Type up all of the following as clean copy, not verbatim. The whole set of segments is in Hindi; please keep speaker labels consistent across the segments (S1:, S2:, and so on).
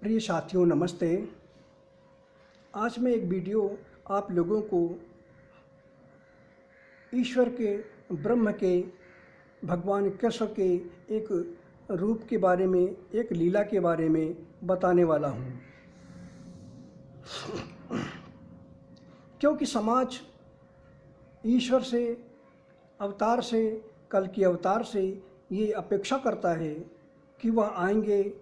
S1: प्रिय साथियों नमस्ते। आज मैं एक वीडियो आप लोगों को ईश्वर के, ब्रह्म के, भगवान कृष्ण के एक रूप के बारे में, एक लीला के बारे में बताने वाला हूँ। क्योंकि समाज ईश्वर से, अवतार से, कल के अवतार से ये अपेक्षा करता है कि वह आएंगे,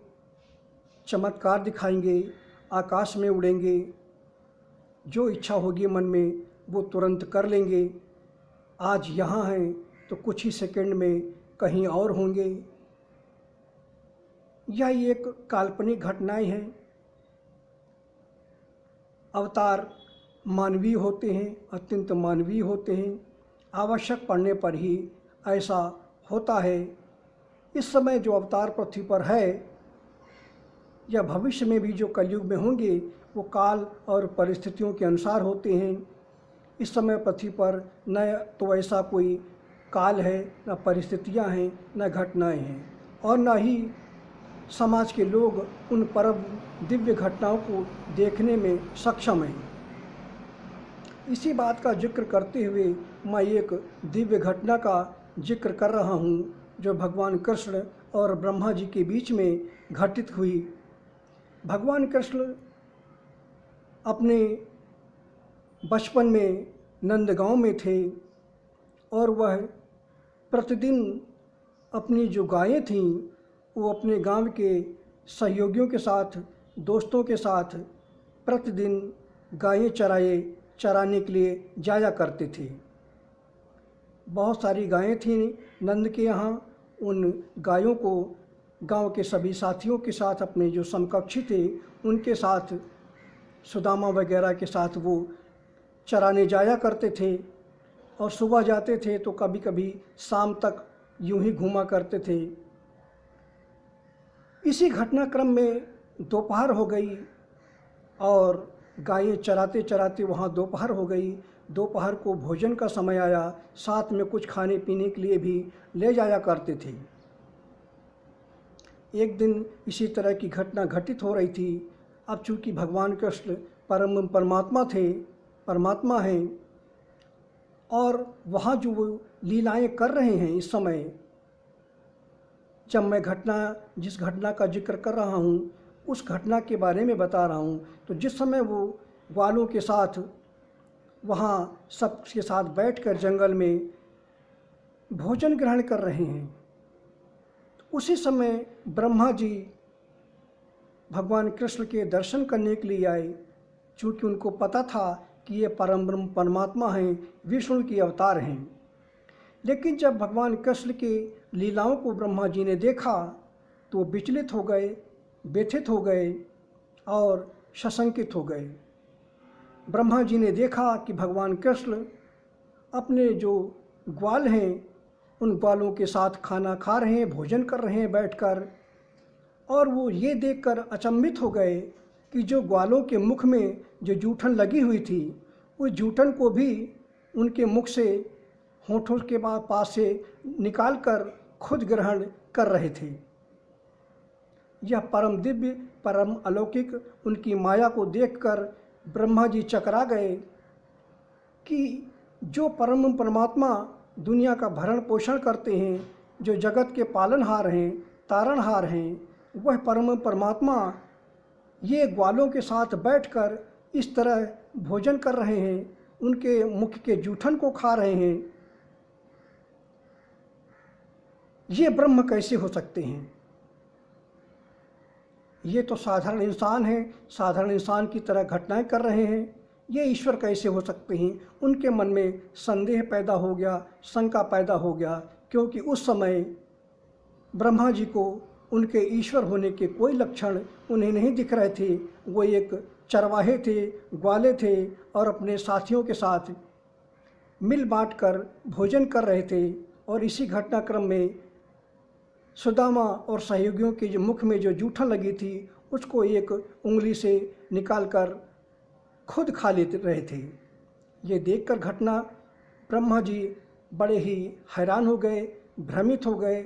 S1: चमत्कार दिखाएंगे, आकाश में उड़ेंगे, जो इच्छा होगी मन में वो तुरंत कर लेंगे। आज यहाँ हैं तो कुछ ही सेकंड में कहीं और होंगे। यह एक काल्पनिक घटनाएं हैं। अवतार मानवीय होते हैं, अत्यंत मानवीय होते हैं। आवश्यक पड़ने पर ही ऐसा होता है। इस समय जो अवतार पृथ्वी पर है या भविष्य में भी जो कलयुग में होंगे वो काल और परिस्थितियों के अनुसार होते हैं। इस समय पृथ्वी पर न तो ऐसा कोई काल है, न परिस्थितियां हैं, न घटनाएं हैं, और न ही समाज के लोग उन परम दिव्य घटनाओं को देखने में सक्षम हैं। इसी बात का जिक्र करते हुए मैं एक दिव्य घटना का जिक्र कर रहा हूँ जो भगवान कृष्ण और ब्रह्मा जी के बीच में घटित हुई। भगवान कृष्ण अपने बचपन में नंदगांव में थे और वह प्रतिदिन अपनी जो गायें थीं वो अपने गांव के सहयोगियों के साथ, दोस्तों के साथ प्रतिदिन गायें चराने के लिए जाया करते थे। बहुत सारी गायें थीं नंद के यहाँ। उन गायों को गांव के सभी साथियों के साथ, अपने जो समकक्षी थे उनके साथ, सुदामा वगैरह के साथ वो चराने जाया करते थे। और सुबह जाते थे तो कभी कभी शाम तक यूं ही घूमा करते थे। इसी घटनाक्रम में दोपहर हो गई और गायें चराते चराते वहाँ दोपहर हो गई। दोपहर को भोजन का समय आया, साथ में कुछ खाने पीने के लिए भी ले जाया करते थे। एक दिन इसी तरह की घटना घटित हो रही थी। अब चूँकि भगवान कृष्ण परमात्मा हैं और वहाँ जो वो लीलाएं कर रहे हैं इस समय, जब मैं जिस घटना का जिक्र कर रहा हूँ उस घटना के बारे में बता रहा हूँ, तो जिस समय वो ग्वालों के साथ वहाँ सबके साथ बैठकर जंगल में भोजन ग्रहण कर रहे हैं, उसी समय ब्रह्मा जी भगवान कृष्ण के दर्शन करने के लिए आए। चूँकि उनको पता था कि ये परम ब्रह्म परमात्मा हैं, विष्णु के अवतार हैं। लेकिन जब भगवान कृष्ण के लीलाओं को ब्रह्मा जी ने देखा तो विचलित हो गए, व्यथित हो गए और सशंकित हो गए। ब्रह्मा जी ने देखा कि भगवान कृष्ण अपने जो ग्वाल हैं उन ग्वालों के साथ खाना खा रहे हैं, भोजन कर रहे हैं बैठकर, और वो ये देखकर अचंभित हो गए कि जो ग्वालों के मुख में जो जूठन लगी हुई थी उस जूठन को भी उनके मुख से, होठों के पास से निकालकर खुद ग्रहण कर रहे थे। यह परम दिव्य, परम अलौकिक उनकी माया को देखकर ब्रह्मा जी चकरा गए कि जो परम परमात्मा दुनिया का भरण पोषण करते हैं, जो जगत के पालनहार हैं, तारणहार हैं, वह परम परमात्मा ये ग्वालों के साथ बैठकर इस तरह भोजन कर रहे हैं, उनके मुख के जूठन को खा रहे हैं। ये ब्रह्म कैसे हो सकते हैं? ये तो साधारण इंसान हैं, साधारण इंसान की तरह घटनाएं कर रहे हैं। ये ईश्वर कैसे हो सकते हैं? उनके मन में संदेह पैदा हो गया, शंका पैदा हो गया, क्योंकि उस समय ब्रह्मा जी को उनके ईश्वर होने के कोई लक्षण उन्हें नहीं दिख रहे थे। वो एक चरवाहे थे, ग्वाले थे और अपने साथियों के साथ मिल बांट कर भोजन कर रहे थे। और इसी घटनाक्रम में सुदामा और सहयोगियों के जो मुख में जो जूठन लगी थी उसको एक उंगली से निकालकर खुद खा लेते रहे थे। ये देखकर घटना ब्रह्मा जी बड़े ही हैरान हो गए, भ्रमित हो गए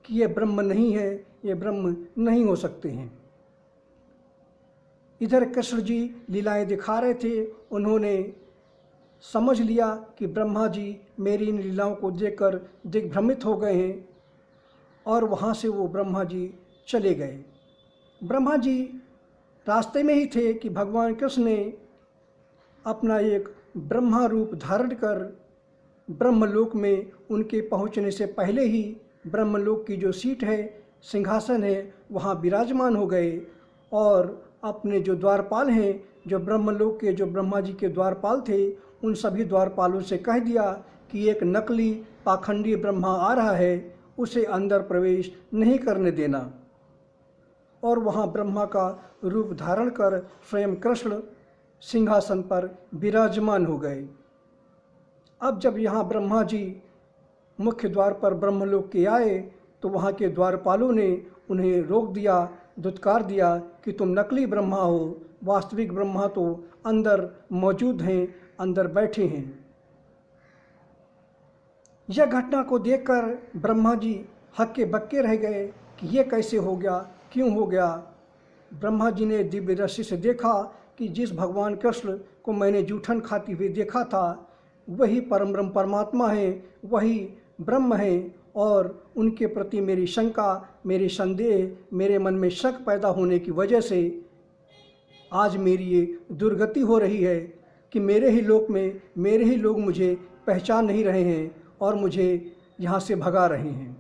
S1: कि ये ब्रह्म नहीं है, ये ब्रह्म नहीं हो सकते हैं। इधर कृष्ण जी लीलाएं दिखा रहे थे। उन्होंने समझ लिया कि ब्रह्मा जी मेरी इन लीलाओं को देखकर दिग्भ्रमित हो गए हैं, और वहाँ से वो ब्रह्मा जी चले गए। ब्रह्मा जी रास्ते में ही थे कि भगवान कृष्ण ने अपना एक ब्रह्मा रूप धारण कर ब्रह्मलोक में उनके पहुँचने से पहले ही ब्रह्मलोक की जो सीट है, सिंहासन है, वहाँ विराजमान हो गए। और अपने जो द्वारपाल हैं, जो ब्रह्मलोक के जो ब्रह्मा जी के द्वारपाल थे, उन सभी द्वारपालों से कह दिया कि एक नकली पाखंडी ब्रह्मा आ रहा है, उसे अंदर प्रवेश नहीं करने देना। और वहाँ ब्रह्मा का रूप धारण कर स्वयं कृष्ण सिंहासन पर विराजमान हो गए। अब जब यहाँ ब्रह्मा जी मुख्य द्वार पर ब्रह्मलोक के आए तो वहाँ के द्वारपालों ने उन्हें रोक दिया, धुतकार दिया कि तुम नकली ब्रह्मा हो, वास्तविक ब्रह्मा तो अंदर मौजूद हैं, अंदर बैठे हैं। यह घटना को देखकर ब्रह्मा जी हक्के बक्के रह गए कि ये कैसे हो गया, क्यों हो गया। ब्रह्मा जी ने दिव्य दृष्टि से देखा कि जिस भगवान कृष्ण को मैंने जूठन खाते हुए देखा था, वही परम ब्रह्म परमात्मा है, वही ब्रह्म है। और उनके प्रति मेरी शंका, मेरी संदेह, मेरे मन में शक पैदा होने की वजह से आज मेरी ये दुर्गति हो रही है कि मेरे ही लोक में मेरे ही लोग मुझे पहचान नहीं रहे हैं और मुझे यहाँ से भगा रहे हैं।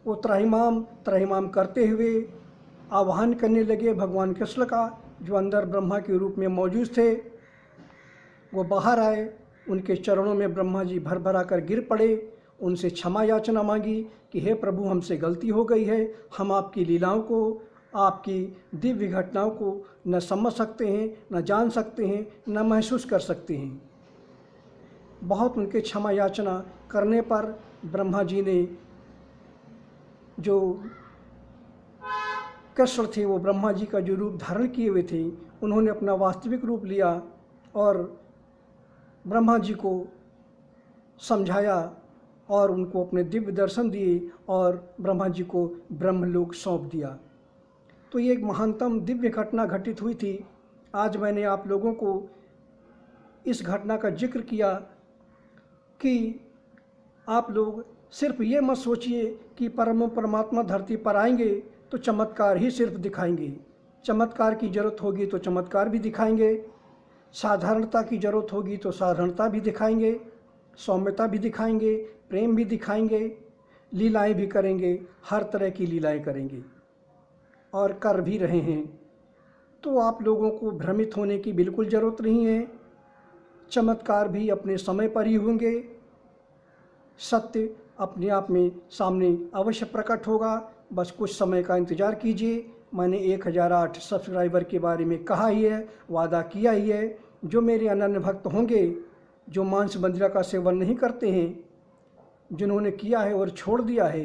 S1: वो त्राहिमाम करते हुए आह्वान करने लगे भगवान कृष्ण का, जो अंदर ब्रह्मा के रूप में मौजूद थे। वो बाहर आए, उनके चरणों में ब्रह्मा जी भर भरा कर गिर पड़े, उनसे क्षमा याचना मांगी कि हे प्रभु, हमसे गलती हो गई है, हम आपकी लीलाओं को, आपकी दिव्य घटनाओं को न समझ सकते हैं, न जान सकते हैं, न महसूस कर सकते हैं। बहुत उनके क्षमा याचना करने पर ब्रह्मा जी ने, जो कृष्ण थे वो ब्रह्मा जी का जो रूप धारण किए हुए थे, उन्होंने अपना वास्तविक रूप लिया और ब्रह्मा जी को समझाया और उनको अपने दिव्य दर्शन दिए और ब्रह्मा जी को ब्रह्मलोक सौंप दिया। तो ये एक महानतम दिव्य घटना घटित हुई थी। आज मैंने आप लोगों को इस घटना का जिक्र किया कि आप लोग सिर्फ ये मत सोचिए कि परमात्मा धरती पर आएंगे तो चमत्कार ही सिर्फ दिखाएंगे। चमत्कार की ज़रूरत होगी तो चमत्कार भी दिखाएंगे, साधारणता की ज़रूरत होगी तो साधारणता भी दिखाएंगे, सौम्यता भी दिखाएंगे, प्रेम भी दिखाएंगे, लीलाएं भी करेंगे, हर तरह की लीलाएं करेंगे और कर भी रहे हैं। तो आप लोगों को भ्रमित होने की बिल्कुल ज़रूरत नहीं है। चमत्कार भी अपने समय पर ही होंगे, सत्य अपने आप में सामने अवश्य प्रकट होगा। बस कुछ समय का इंतज़ार कीजिए। मैंने 1008 सब्सक्राइबर के बारे में कहा ही है, वादा किया ही है। जो मेरे अनन्य भक्त होंगे, जो मांस बंदिरा का सेवन नहीं करते हैं, जिन्होंने किया है और छोड़ दिया है,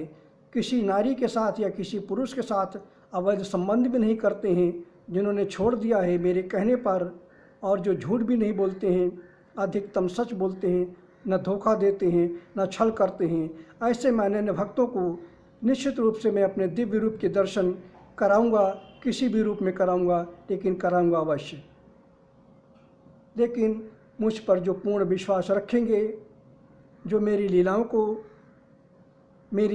S1: किसी नारी के साथ या किसी पुरुष के साथ अवैध संबंध भी नहीं करते हैं, जिन्होंने छोड़ दिया है मेरे कहने पर, और जो झूठ भी नहीं बोलते हैं, अधिकतम सच बोलते हैं, न धोखा देते हैं, न छल करते हैं, ऐसे अनन्य भक्तों को निश्चित रूप से मैं अपने दिव्य रूप के दर्शन कराऊंगा। किसी भी रूप में कराऊंगा, लेकिन कराऊंगा अवश्य। लेकिन मुझ पर जो पूर्ण विश्वास रखेंगे, जो मेरी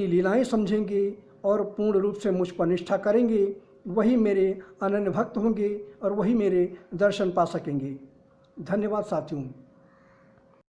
S1: लीलाएं समझेंगे और पूर्ण रूप से मुझ पर निष्ठा करेंगे, वही मेरे अनन्य भक्त होंगे और वही मेरे दर्शन पा सकेंगे। धन्यवाद साथियों।